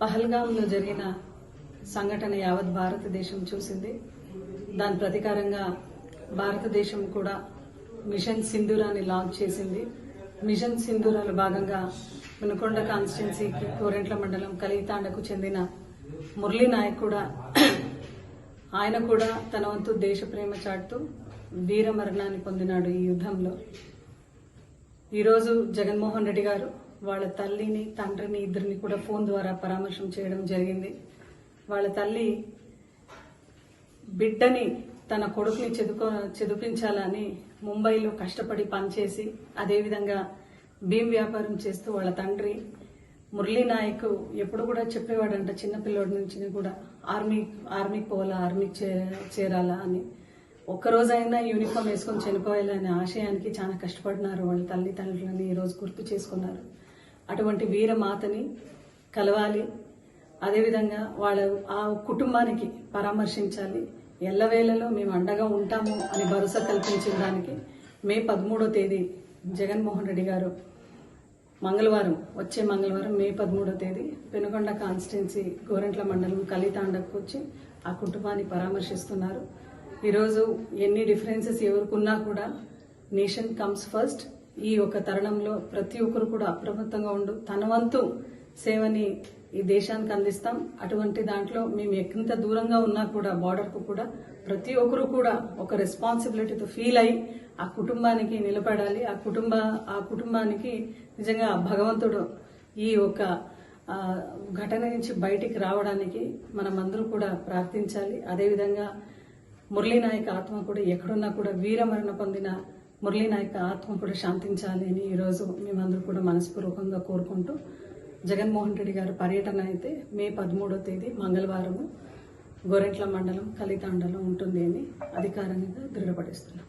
పహల్గాంలో జరిగిన సంఘటన యావత్ భారతదేశం చూసింది. దాని ప్రతీకారంగా భారతదేశం కూడా మిషన్ సింధూరాన్ని లాంచ్ చేసింది. మిషన్ సింధూరాలో భాగంగా వినుకొండ కాన్స్టిట్యున్సీకి కోరెంట్ల మండలం కలితాండకు చెందిన మురళీ నాయక్ కూడా ఆయన కూడా తన వంతు దేశ ప్రేమ చాటుతూ వీర మరణాన్ని పొందినాడు ఈ యుద్ధంలో. ఈరోజు జగన్మోహన్ రెడ్డి గారు వాళ్ళ తల్లిని తండ్రిని ఇద్దరిని కూడా ఫోన్ ద్వారా పరామర్శం చేయడం జరిగింది. వాళ్ళ తల్లి బిడ్డని తన కొడుకుని చదివించాలని ముంబైలో కష్టపడి పనిచేసి అదేవిధంగా భీమ్ వ్యాపారం చేస్తూ వాళ్ళ తండ్రి మురళీ నాయక్ ఎప్పుడు కూడా చెప్పేవాడంట చిన్నపిల్లోడి నుంచి కూడా ఆర్మీకి పోవాలా, ఆర్మీకి చేరాలా అని. ఒక్కరోజైనా యూనిఫామ్ వేసుకొని చనిపోయాలనే ఆశయానికి చాలా కష్టపడినారు వాళ్ళ తల్లిదండ్రులని ఈరోజు గుర్తు చేసుకున్నారు. అటువంటి వీరమాతని కలవాలి, అదేవిధంగా వాళ్ళ ఆ కుటుంబానికి పరామర్శించాలి. ఎల్లవేళలో మేము అండగా ఉంటాము అని భరోసా కల్పించిన దానికి మే 13వ తేదీ జగన్మోహన్ రెడ్డి గారు వచ్చే మంగళవారం మే 13వ తేదీ పెనుకొండ కాన్స్టిట్యున్సీ గోరెంట్ల మండలం కలితాండకు వచ్చి ఆ కుటుంబాన్ని పరామర్శిస్తున్నారు. ఈరోజు ఎన్ని డిఫరెన్సెస్ ఎవరికున్నా కూడా నేషన్ కమ్స్ ఫస్ట్. ఈ ఒక తరుణంలో ప్రతి ఒక్కరు కూడా అప్రమత్తంగా ఉండు తన వంతు సేవని ఈ దేశానికి అందిస్తాం. అటువంటి దాంట్లో మేము ఎంత దూరంగా ఉన్నా కూడా బార్డర్కు కూడా ప్రతి ఒక్కరు కూడా ఒక రెస్పాన్సిబిలిటీతో ఫీల్ అయ్యి ఆ కుటుంబానికి నిలబడాలి. ఆ కుటుంబానికి నిజంగా భగవంతుడు ఈ ఒక ఘటన నుంచి బయటికి రావడానికి మనమందరూ కూడా ప్రార్థించాలి. అదేవిధంగా మురళీ నాయక్ ఆత్మ కూడా ఎక్కడున్నా కూడా వీరమరణ పొందిన మురళీ నాయక్ ఆత్మ కూడా శాంతించాలి అని ఈరోజు మేమందరూ కూడా మనస్పూర్వకంగా కోరుకుంటూ జగన్మోహన్ రెడ్డి గారి పర్యటన అయితే మే 13వ తేదీ మంగళవారము గోరెంట్ల మండలం కలితాండలో ఉంటుంది అని అధికారికంగా దృఢపడిస్తున్నాం.